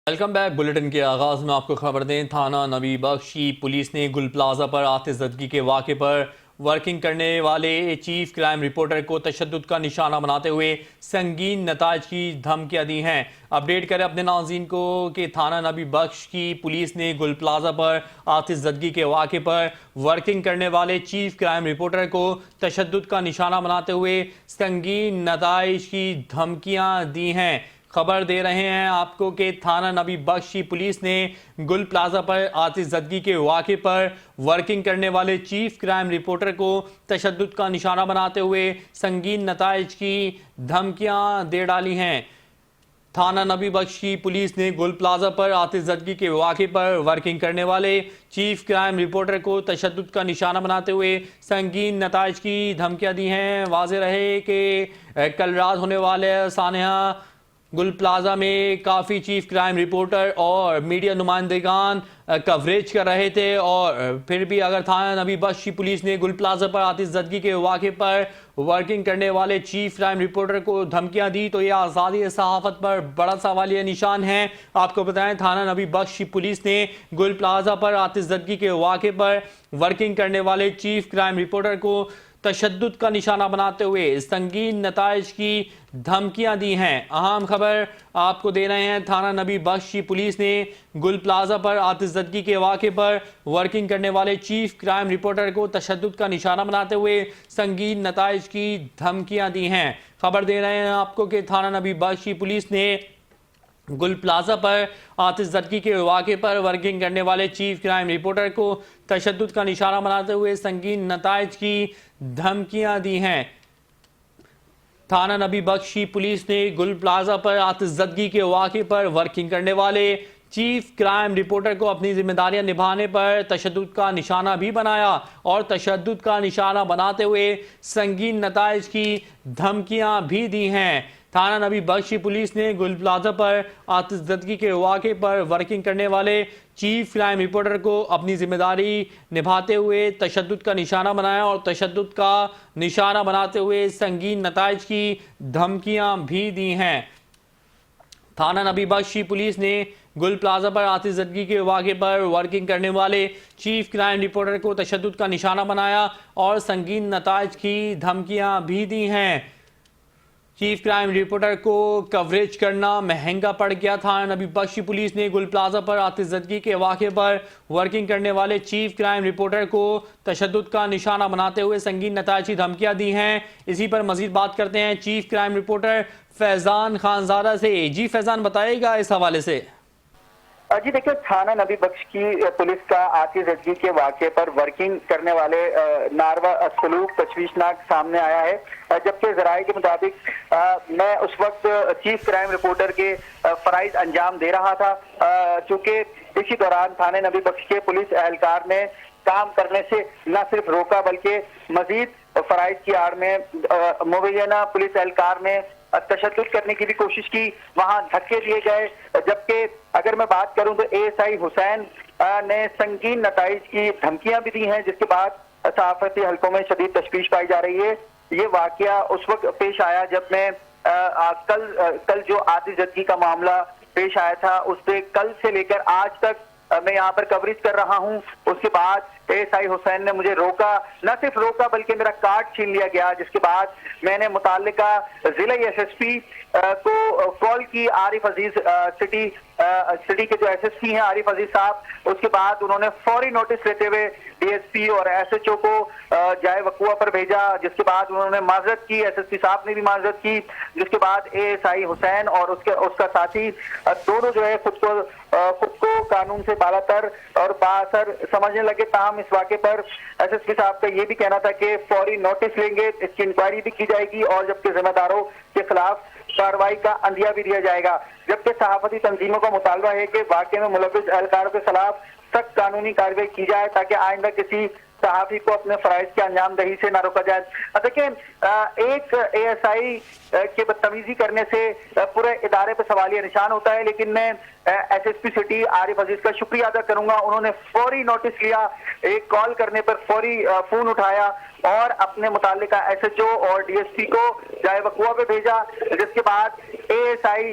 Welcome back. Bulletin کے آغاز میں آپ کو خبر دیں، تھانہ نبی بخشی پولیس نے گل پلازہ پر آتش زدگی کے واقعے پر ورکنگ کرنے والے چیف کرائم رپورٹر کو تشدد کا نشانہ بناتے ہوئے سنگین نتائج کی دھمکیاں دی ہیں۔ اپڈیٹ کریں اپنے ناظرین کو کہ تھانہ نبی بخش کی پولیس نے گل پلازہ پر آتش زدگی کے واقعے پر ورکنگ کرنے والے چیف کرائم رپورٹر کو تشدد کا نشانہ بناتے ہوئے سنگین نتائج کی دھمکیاں دی ہیں۔ خبر دے رہے ہیں آپ کو کہ تھانہ نبی بخشی پولیس نے گل پلازہ پر آتش زدگی کے واقعے پر ورکنگ کرنے والے چیف کرائم رپورٹر کو تشدد کا نشانہ بناتے ہوئے سنگین نتائج کی دھمکیاں دے ڈالی ہیں۔ تھانہ نبی بخشی پولیس نے گل پلازہ پر آتش زدگی کے واقعے پر ورکنگ کرنے والے چیف کرائم رپورٹر کو تشدد کا نشانہ بناتے ہوئے سنگین نتائج کی دھمکیاں دی ہیں۔ واضح رہے کہ کل رات ہونے والے سانحہ گل پلازہ میں کافی چیف کرائم رپورٹر اور میڈیا نمائندگان کوریج کر رہے تھے، اور پھر بھی اگر تھانہ نبی بخشی پولیس نے گل پلازہ پر آتش زدگی کے واقعے پر ورکنگ کرنے والے چیف کرائم رپورٹر کو دھمکیاں دی تو یہ آزادی صحافت پر بڑا سوالیہ نشان ہے۔ آپ کو بتائیں، تھانہ نبی بخشی پولیس نے گل پلازہ پر آتش زدگی کے واقعے پر ورکنگ کرنے والے چیف کرائم رپورٹر کو تشدد کا نشانہ بناتے ہوئے سنگین نتائج کی دھمکیاں دی ہیں۔ اہم خبر آپ کو دے رہے ہیں، تھانہ نبی بخشی پولیس نے گل پلازہ پر آتش زدگی کے واقعے پر ورکنگ کرنے والے چیف کرائم رپورٹر کو تشدد کا نشانہ بناتے ہوئے سنگین نتائج کی دھمکیاں دی ہیں۔ خبر دے رہے ہیں آپ کو کہ تھانہ نبی بخشی پولیس نے گل پلازہ پر آتش زدگی کے واقعے پر ورکنگ کرنے والے چیف کرائم رپورٹر کو تشدد کا نشانہ بناتے ہوئے سنگین نتائج کی دھمکیاں دی ہیں۔ تھانہ نبی بخشی پولیس نے گل پلازہ پر آتش زدگی کے واقعے پر ورکنگ کرنے والے چیف کرائم رپورٹر کو اپنی ذمہ داریاں نبھانے پر تشدد کا نشانہ بھی بنایا اور تشدد کا نشانہ بناتے ہوئے سنگین نتائج کی دھمکیاں بھی دی ہیں۔ تھانہ نبی بخشی پولیس نے گل پلازہ پر آتش زدگی کے واقعے پر ورکنگ کرنے والے چیف کرائم رپورٹر کو اپنی ذمہ داری نبھاتے ہوئے تشدد کا نشانہ بنایا اور تشدد کا نشانہ بناتے ہوئے سنگین نتائج کی دھمکیاں بھی دی ہیں۔ تھانہ نبی بخشی پولیس نے گل پلازہ پر آتش زدگی کے واقعے پر ورکنگ کرنے والے چیف کرائم رپورٹر کو تشدد کا نشانہ بنایا اور سنگین نتائج کی دھمکیاں بھی دی ہیں۔ چیف کرائم رپورٹر کو کوریج کرنا مہنگا پڑ گیا۔ تھانہ نبی بخشی پولیس نے گل پلازہ پر آتش زدگی کے واقعے پر ورکنگ کرنے والے چیف کرائم رپورٹر کو تشدد کا نشانہ بناتے ہوئے سنگین نتائج کی دھمکیاں دی ہیں۔ اسی پر مزید بات کرتے ہیں چیف کرائم رپورٹر فیضان خانزادہ سے۔ جی فیضان، بتائیے گا اس حوالے سے۔ جی دیکھیں، تھانہ نبی بخش کی پولیس کا آتش زدگی کے واقعے پر ورکنگ کرنے والے ناروا سلوک تشویشناک سامنے آیا ہے، جبکہ ذرائع کے مطابق میں اس وقت چیف کرائم رپورٹر کے فرائض انجام دے رہا تھا، چونکہ اسی دوران تھانہ نبی بخش کے پولیس اہلکار نے کام کرنے سے نہ صرف روکا بلکہ مزید فرائض کی آڑ میں مبینہ پولیس اہلکار نے تشدد کرنے کی بھی کوشش کی، وہاں دھکے دیے گئے۔ جبکہ اگر میں بات کروں تو ASI حسین نے سنگین نتائج کی دھمکیاں بھی دی ہیں، جس کے بعد صحافتی حلقوں میں شدید تشویش پائی جا رہی ہے۔ یہ واقعہ اس وقت پیش آیا جب میں کل جو آتش زدگی کا معاملہ پیش آیا تھا، اس پہ کل سے لے کر آج تک میں یہاں پر کوریج کر رہا ہوں۔ اس کے بعد ASI حسین نے مجھے روکا، نہ صرف روکا بلکہ میرا کارڈ چھین لیا گیا، جس کے بعد میں نے متعلقہ ضلع SSP کو کال کی، عارف عزیز سٹی کے جو SSP ہیں عارف عزیز صاحب، اس کے بعد انہوں نے فوری نوٹس لیتے ہوئے DSP اور SHO کو جائے وقوع پر بھیجا، جس کے بعد انہوں نے معذرت کی، SSP صاحب نے بھی معذرت کی، جس کے بعد ASI حسین اور اس کا ساتھی دونوں جو ہے خود کو قانون سے بالا تر اور بااثر سمجھنے لگے۔ تاہم اس واقعے پر SSP صاحب کا یہ بھی کہنا تھا کہ فوری نوٹس لیں گے، اس کی انکوائری بھی کی جائے گی اور جبکہ ذمہ داروں کے خلاف کارروائی کا عندیہ بھی دیا جائے گا۔ جبکہ صحافتی تنظیموں کا مطالبہ ہے کہ واقعے میں ملوث اہلکاروں کے خلاف سخت قانونی کارروائی کی جائے تاکہ آئندہ کسی صحافی کو اپنے فرائض کی انجام دہی سے نہ روکا جائے۔ دیکھیں، ایک ASI کے بدتمیزی کرنے سے پورے ادارے پہ سوالیہ نشان ہوتا ہے، لیکن میں SSP سٹی عارف عزیز کا شکریہ ادا کروں گا۔ انہوں نے فوری نوٹس لیا، ایک کال کرنے پر فوری فون اٹھایا اور اپنے متعلقہ SHO اور DSP کو جائے وقوع پہ بھیجا، جس کے بعد ASI